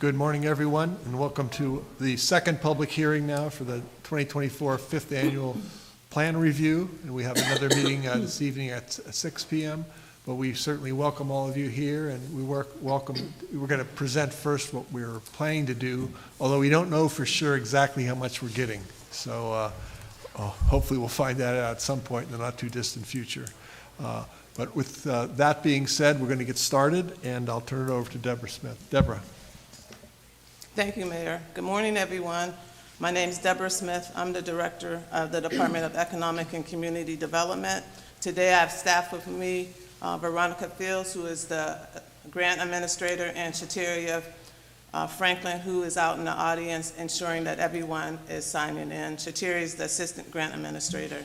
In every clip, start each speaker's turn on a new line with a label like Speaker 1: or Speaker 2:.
Speaker 1: Good morning, everyone, and welcome to the second public hearing now for the 2024 fifth annual plan review. And we have another meeting this evening at 6 p.m. But we certainly welcome all of you here, and we're going to present first what we're planning to do, although we don't know for sure exactly how much we're getting. So hopefully we'll find that out at some point in the not too distant future. But with that being said, we're going to get started, and I'll turn it over to Deborah Smith. Deborah.
Speaker 2: Thank you, Mayor. Good morning, everyone. My name is Deborah Smith. I'm the Director of the Department of Economic and Community Development. Today I have staff with me, Veronica Fields, who is the Grant Administrator, and Shateria Franklin, who is out in the audience ensuring that everyone is signing in. Shateria is the Assistant Grant Administrator.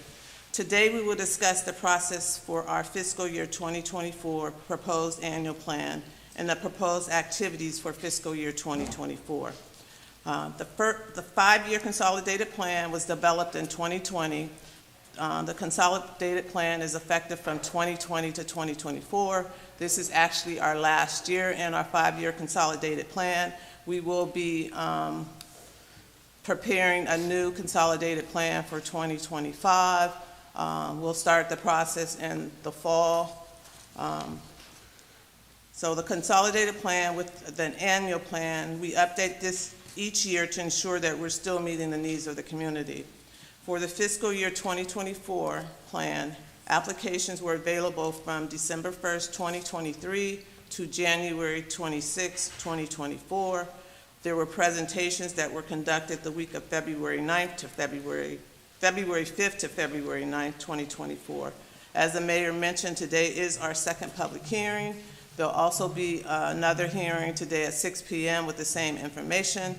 Speaker 2: Today we will discuss the process for our fiscal year 2024 proposed annual plan and the proposed activities for fiscal year 2024. The five-year consolidated plan was developed in 2020. The consolidated plan is effective from 2020 to 2024. This is actually our last year in our five-year consolidated plan. We will be preparing a new consolidated plan for 2025. We'll start the process in the fall. So the consolidated plan with the annual plan, we update this each year to ensure that we're still meeting the needs of the community. For the fiscal year 2024 plan, applications were available from December 1st, 2023 to January 26, 2024. There were presentations that were conducted the week of February 9th to February 5th to February 9th, 2024. As the mayor mentioned, today is our second public hearing. There'll also be another hearing today at 6 p.m. with the same information.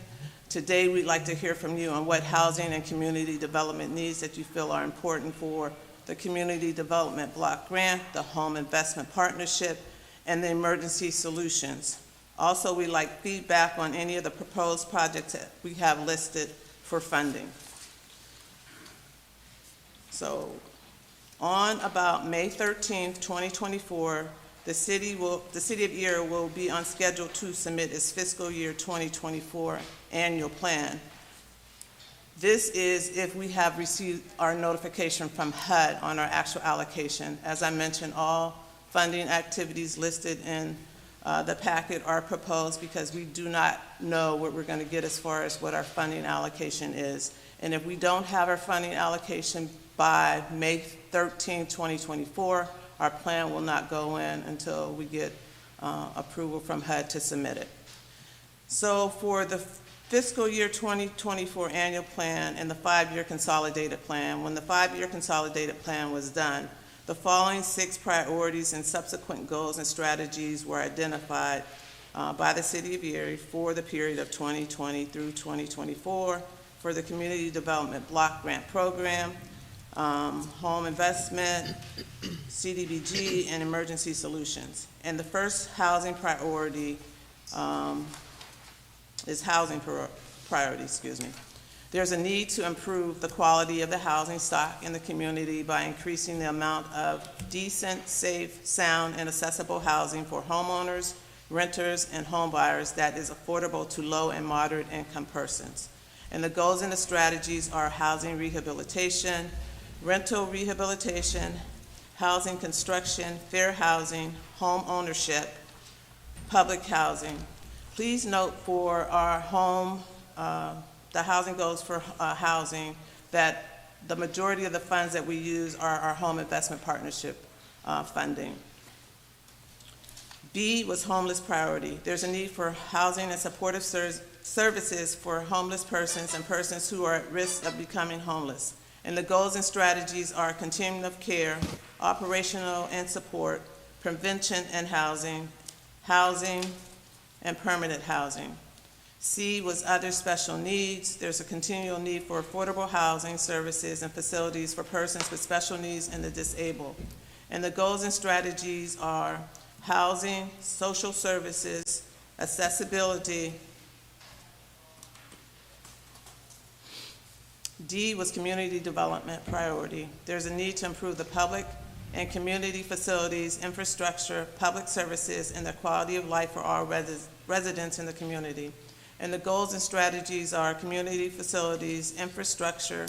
Speaker 2: Today, we'd like to hear from you on what housing and community development needs that you feel are important for the Community Development Block Grant, the Home Investment Partnership, and the emergency solutions. Also, we'd like feedback on any of the proposed projects that we have listed for funding. So, on about May 13th, 2024, the city of Erie will be on schedule to submit its fiscal year 2024 annual plan. This is if we have received our notification from HUD on our actual allocation. As I mentioned, all funding activities listed in the packet are proposed because we do not know what we're going to get as far as what our funding allocation is. And if we don't have our funding allocation by May 13, 2024, our plan will not go in until we get approval from HUD to submit it. So for the fiscal year 2024 annual plan and the five-year consolidated plan, when the five-year consolidated plan was done, the following 6 priorities and subsequent goals and strategies were identified by the City of Erie for the period of 2020 through 2024 for the Community Development Block Grant Program, home investment, CDBG, and emergency solutions. And the first housing priority is housing priority, There's a need to improve the quality of the housing stock in the community by increasing the amount of decent, safe, sound, and accessible housing for homeowners, renters, and home buyers that is affordable to low and moderate income persons. And the goals and the strategies are housing rehabilitation, rental rehabilitation, housing construction, fair housing, home ownership, public housing. Please note for our the housing goals for housing, that the majority of the funds that we use are our home investment partnership funding. B was homeless priority. There's a need for housing and supportive services for homeless persons and persons who are at risk of becoming homeless. And the goals and strategies are continuum of care, operational and support, prevention and housing, and permanent housing. C was other special needs. There's a continual need for affordable housing, services, and facilities for persons with special needs and the disabled. And the goals and strategies are housing, social services, accessibility. D was community development priority. There's a need to improve the public and community facilities, infrastructure, public services, and the quality of life for all residents in the community. And the goals and strategies are community facilities, infrastructure,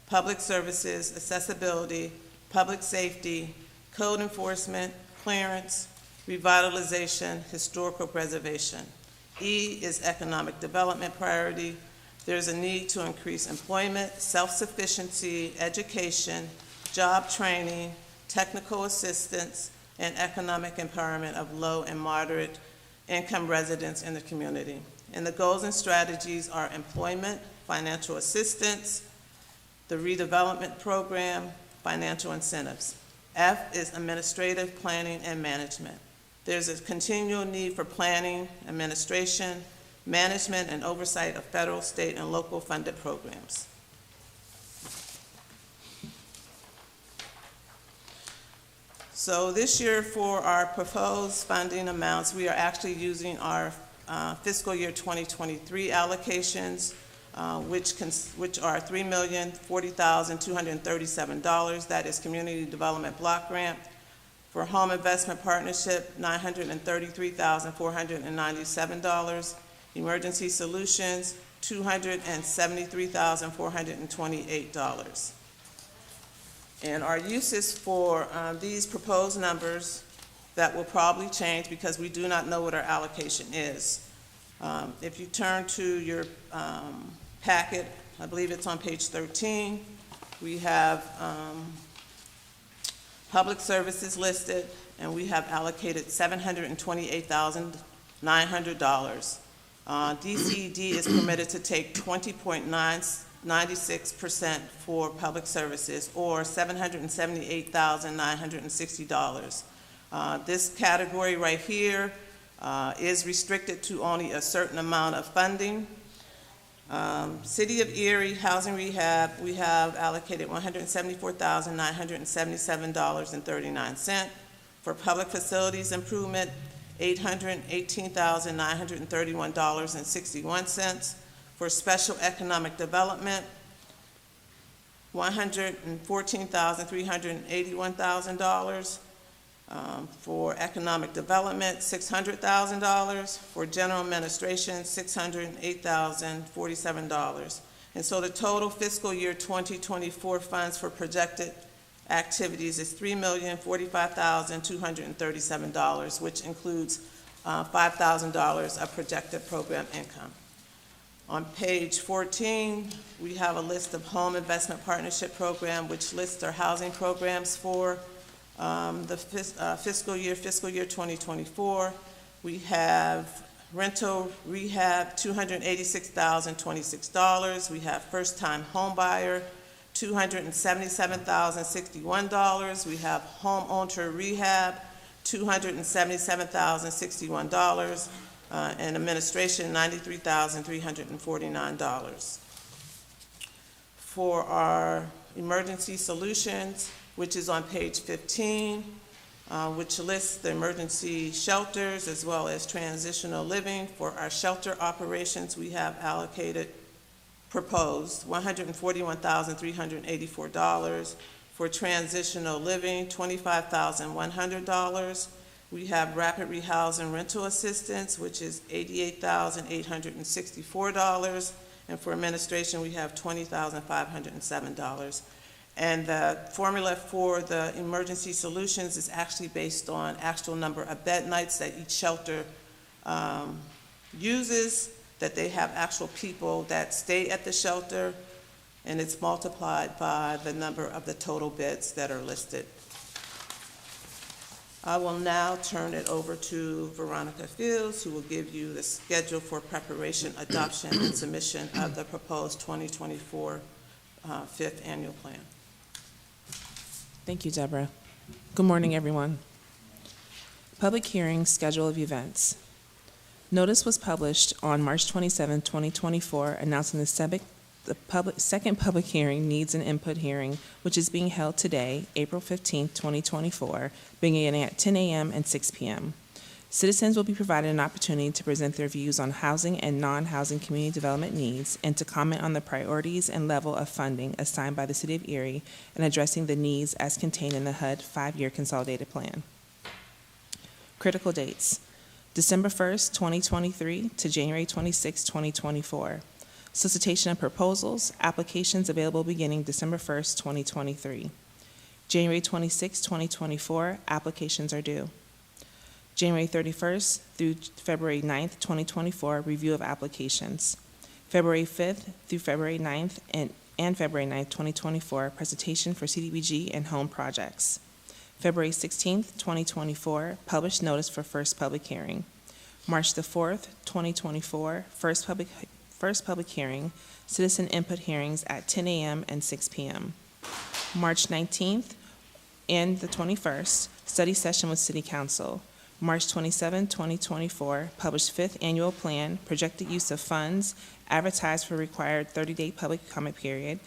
Speaker 2: public services, accessibility, public safety, code enforcement, clearance, revitalization, historical preservation. E is economic development priority. There's a need to increase employment, self-sufficiency, education, job training, technical assistance, and economic empowerment of low and moderate income residents in the community. And the goals and strategies are employment, financial assistance, the redevelopment program, financial incentives. F is administrative planning and management. There's a continual need for planning, administration, management, and oversight of federal, state, and local funded programs. So this year for our proposed funding amounts, we are actually using our fiscal year 2023 allocations, which are $3,040,237. That is Community Development Block Grant. For Home Investment Partnership, $933,497. Emergency Solutions, $273,428. And our uses for these proposed numbers that will probably change because we do not know what our allocation is. If you turn to your packet, I believe it's on page 13, we have public services listed, and we have allocated $728,900. DCED is permitted to take 20.96% for public services, or $778,960. This category right here is restricted to only a certain amount of funding. City of Erie Housing Rehab, we have allocated $174,977.39. For public facilities improvement, $818,931.61. For special economic development, $114,381,000. For economic development, $600,000. For general administration, $608,047. And so the total fiscal year 2024 funds for projected activities is $3,045,237, which includes $5,000 of projected program income. On page 14, we have a list of Home Investment Partnership Program, which lists our housing programs for the fiscal year 2024. We have rental rehab, $286,026. We have first-time home buyer, $277,061. We have home owner rehab, $277,061. And administration, $93,349. For our emergency solutions, which is on page 15, which lists the emergency shelters as well as transitional living. For our shelter operations, we have proposed $141,384. For transitional living, $25,100. We have rapid rehousing rental assistance, which is $88,864. And for administration, we have $20,507. And the formula for the emergency solutions is actually based on actual number of bed nights that each shelter uses, that they have actual people that stay at the shelter, and it's multiplied by the number of the total beds that are listed. I will now turn it over to Veronica Fields, who will give you the schedule for preparation, adoption, and submission of the proposed 2024 fifth annual plan.
Speaker 3: Thank you, Deborah. Good morning, everyone. Public hearing schedule of events. Notice was published on March 27, 2024, announcing the second public hearing, needs and input hearing, which is being held today, April 15, 2024, beginning at 10 a.m. and 6 p.m. Citizens will be provided an opportunity to present their views on housing and non-housing community development needs and to comment on the priorities and level of funding assigned by the City of Erie and addressing the needs as contained in the HUD 5-year consolidated plan. Critical dates. December 1st, 2023 to January 26, 2024. Solicitation of proposals, applications available beginning December 1st, 2023. January 26, 2024, applications are due. January 31st through February 9th, 2024, review of applications. February 5th through February 9th and February 9th, 2024, presentation for CDBG and home projects. February 16th, 2024, published notice for first public hearing. March the 4th, 2024, first public hearing, citizen input hearings at 10 a.m. and 6 p.m. March 19th and the 21st, study session with City Council. March 27, 2024, published 5th annual plan, projected use of funds, advertised for required 30-day public comment period,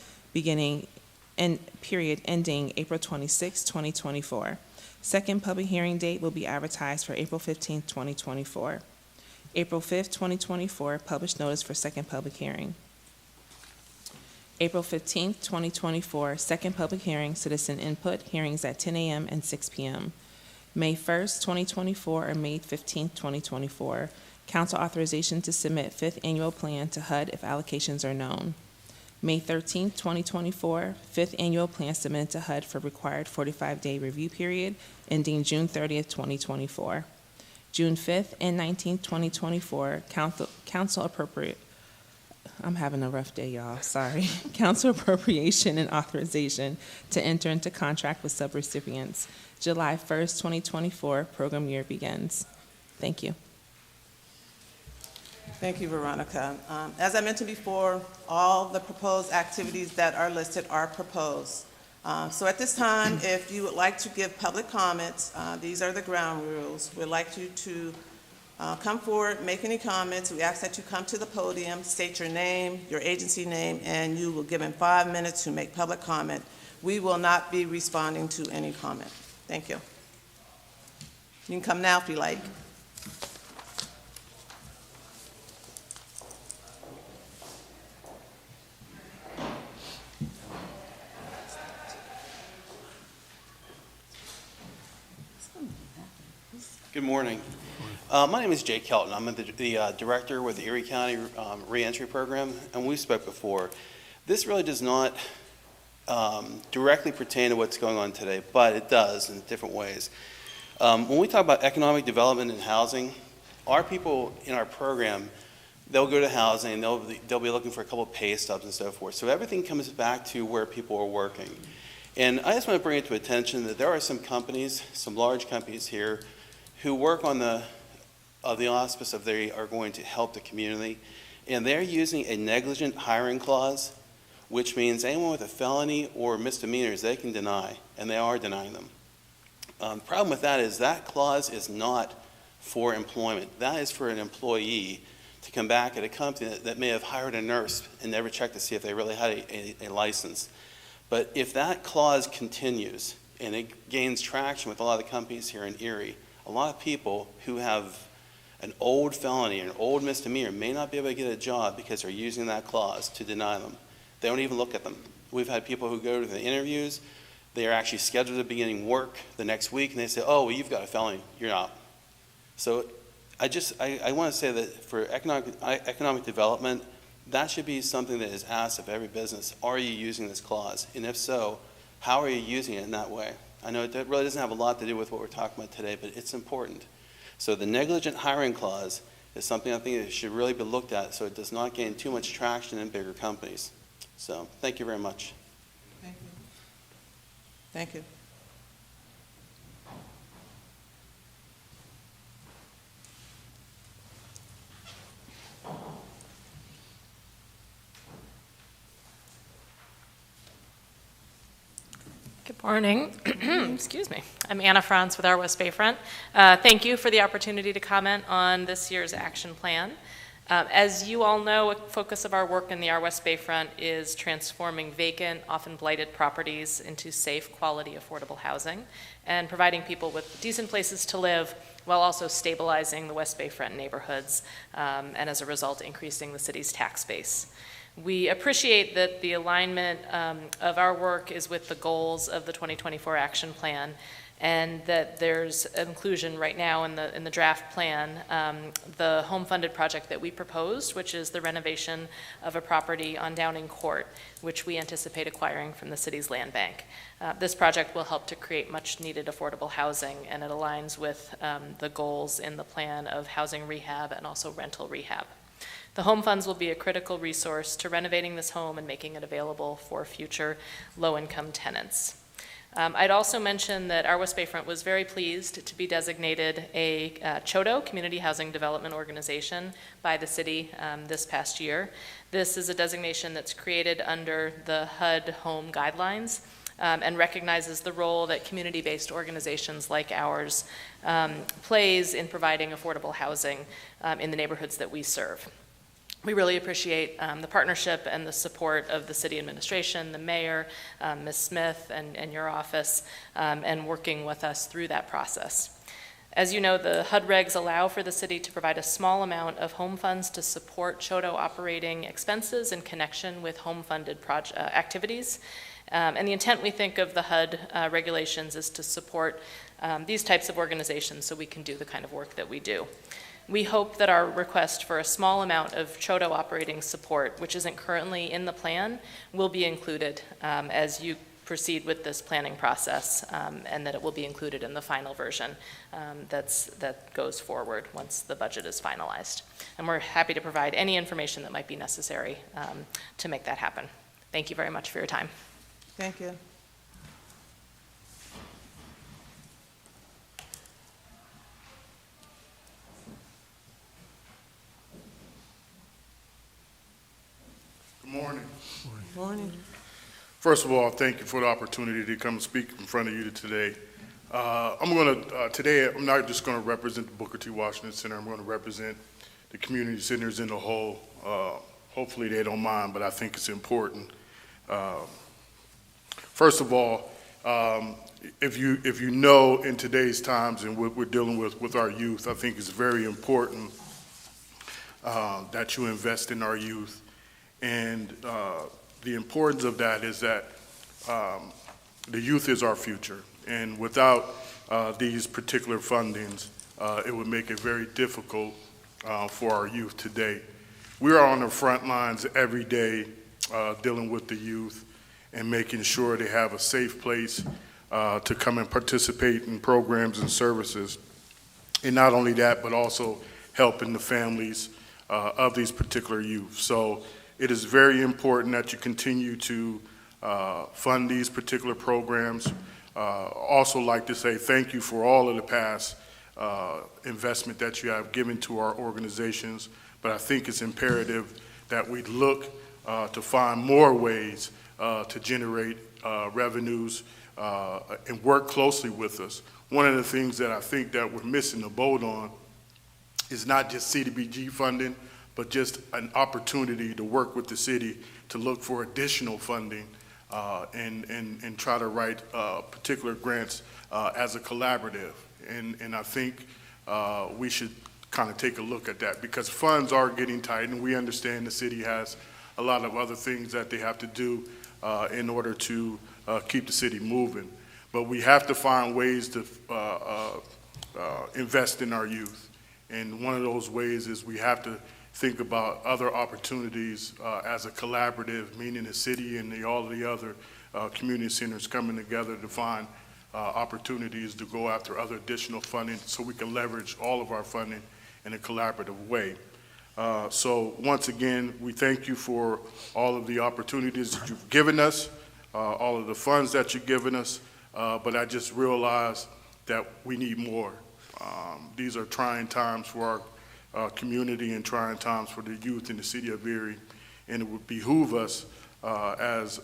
Speaker 3: ending April 26, 2024. Second public hearing date will be advertised for April 15, 2024. April 5, 2024, published notice for second public hearing. April 15, 2024, second public hearing, citizen input, hearings at 10 a.m. and 6 p.m. May 1st, 2024, or May 15th, 2024, council authorization to submit 5th annual plan to HUD if allocations are known. May 13th, 2024, 5th annual plan submitted to HUD for required 45-day review period ending June 30th, 2024. June 5th and 19th, 2024, council appropriate. I'm having a rough day, y'all, sorry. Council appropriation and authorization to enter into contract with subrecipients. July 1st, 2024, program year begins. Thank you.
Speaker 2: Thank you, Veronica. As I mentioned before, all the proposed activities that are listed are proposed. So at this time, if you would like to give public comments, these are the ground rules. We'd like you to come forward, make any comments. We ask that you come to the podium, state your name, your agency name, and you will give them 5 minutes to make public comment. We will not be responding to any comment. Thank you. You can come now if you like.
Speaker 4: Good morning. My name is Jay Kelton. I'm the director with the Erie County Reentry Program, and we spoke before. This really does not directly pertain to what's going on today, but it does in different ways. When we talk about economic development and housing, our people in our program, they'll go to housing, they'll be looking for a couple of pay stubs and so forth. So everything comes back to where people are working. And I just want to bring it to attention that there are some companies, some large companies here, who work on the auspice of they are going to help the community, and they're using a negligent hiring clause, which means anyone with a felony or misdemeanors they can deny, and they are denying them. The problem with that is that clause is not for employment. That is for an employee to come back at a company that may have hired a nurse and never checked to see if they really had a license. But if that clause continues and it gains traction with a lot of the companies here in Erie, a lot of people who have an old felony or an old misdemeanor may not be able to get a job because they're using that clause to deny them. They don't even look at them. We've had people who go to the interviews, they are actually scheduled to beginning work the next week, and they say, oh, well, you've got a felony, you're out. So I want to say that for economic development, that should be something that is asked of every business. Are you using this clause? And if so, how are you using it in that way? I know it really doesn't have a lot to do with what we're talking about today, but it's important. So the negligent hiring clause is something I think that should really be looked at so it does not gain too much traction in bigger companies. So thank you very much.
Speaker 2: Thank you. Thank you.
Speaker 5: Good morning. Excuse me. I'm Anna Franz with our West Bayfront. Thank you for the opportunity to comment on this year's action plan. As you all know, a focus of our work in the Our West Bayfront is transforming vacant, often blighted properties into safe, quality, affordable housing and providing people with decent places to live while also stabilizing the West Bayfront neighborhoods and as a result increasing the city's tax base. We appreciate that the alignment of our work is with the goals of the 2024 action plan, and that there's inclusion right now in the draft plan, the home-funded project that we proposed, which is the renovation of a property on Downing Court, which we anticipate acquiring from the city's land bank. This project will help to create much-needed affordable housing, and it aligns with the goals in the plan of housing rehab and also rental rehab. The home funds will be a critical resource to renovating this home and making it available for future low-income tenants. I'd also mention that our West Bayfront was very pleased to be designated a CHODO, Community Housing Development Organization, by the city this past year. This is a designation that's created under the HUD Home Guidelines and recognizes the role that community-based organizations like ours plays in providing affordable housing in the neighborhoods that we serve. We really appreciate the partnership and the support of the city administration, the mayor, Ms. Smith, and your office, and working with us through that process. As you know, the HUD regs allow for the city to provide a small amount of home funds to support CHODO operating expenses in connection with home-funded activities. And the intent, we think, of the HUD regulations is to support these types of organizations so we can do the kind of work that we do. We hope that our request for a small amount of CHODO operating support, which isn't currently in the plan, will be included as you proceed with this planning process, and that it will be included in the final version that goes forward once the budget is finalized. And we're happy to provide any information that might be necessary to make that happen. Thank you very much for your time.
Speaker 2: Thank you.
Speaker 6: Good morning.
Speaker 2: Morning.
Speaker 6: First of all, thank you for the opportunity to come speak in front of you today. Today, I'm not just going to represent the Booker T. Washington Center. I'm going to represent the community centers in the whole. Hopefully they don't mind, but I think it's important. First of all, if you know in today's times and what we're dealing with our youth, I think it's very important that you invest in our youth. And the importance of that is that the youth is our future. And without these particular fundings, it would make it very difficult for our youth today. We are on the front lines every day dealing with the youth and making sure they have a safe place to come and participate in programs and services. And not only that, but also helping the families of these particular youth. So it is very important that you continue to fund these particular programs. Also like to say thank you for all of the past investment that you have given to our organizations, but I think it's imperative that we look to find more ways to generate revenues and work closely with us. One of the things that I think that we're missing the boat on is not just CDBG funding, but just an opportunity to work with the city to look for additional funding and try to write particular grants as a collaborative. And I think we should kind of take a look at that because funds are getting tight, and we understand the city has a lot of other things that they have to do in order to keep the city moving. But we have to find ways to invest in our youth. And one of those ways is we have to think about other opportunities as a collaborative, meaning the city and all of the other community centers coming together to find opportunities to go after other additional funding so we can leverage all of our funding in a collaborative way. So once again, we thank you for all of the opportunities that you've given us, all of the funds that you've given us, but I just realized that we need more. These are trying times for our community and trying times for the youth in the city of Erie, and it would behoove us as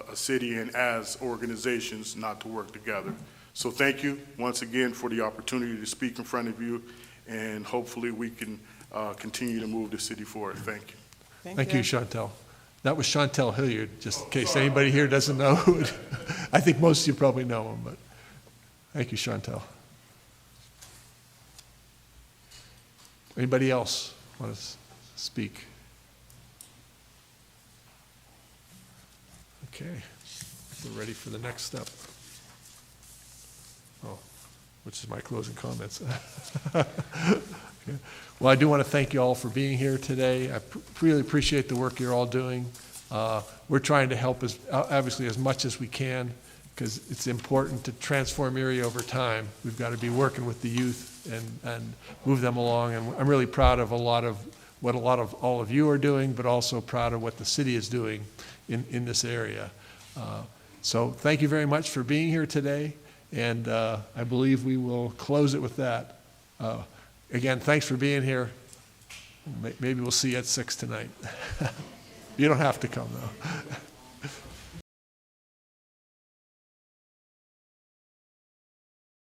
Speaker 6: a city and as organizations not to work together. So thank you once again for the opportunity to speak in front of you, and hopefully we can continue to move the city forward. Thank you.
Speaker 1: Thank you, Chantel. That was Chantel Hilliard, just in case anybody here doesn't know who it, I think most of you probably know him, but thank you, Chantel. Anybody else want to speak? Okay, we're ready for the next step. which is my closing comments. Okay. Well, I do want to thank you all for being here today. I really appreciate the work you're all doing. We're trying to help obviously as much as we can, because it's important to transform Erie over time. We've got to be working with the youth and move them along. And I'm really proud of what all of you are doing, but also proud of what the city is doing in this area. So thank you very much for being here today. And I believe we will close it with that. Again, thanks for being here. Maybe we'll see you at 6 tonight. You don't have to come, though.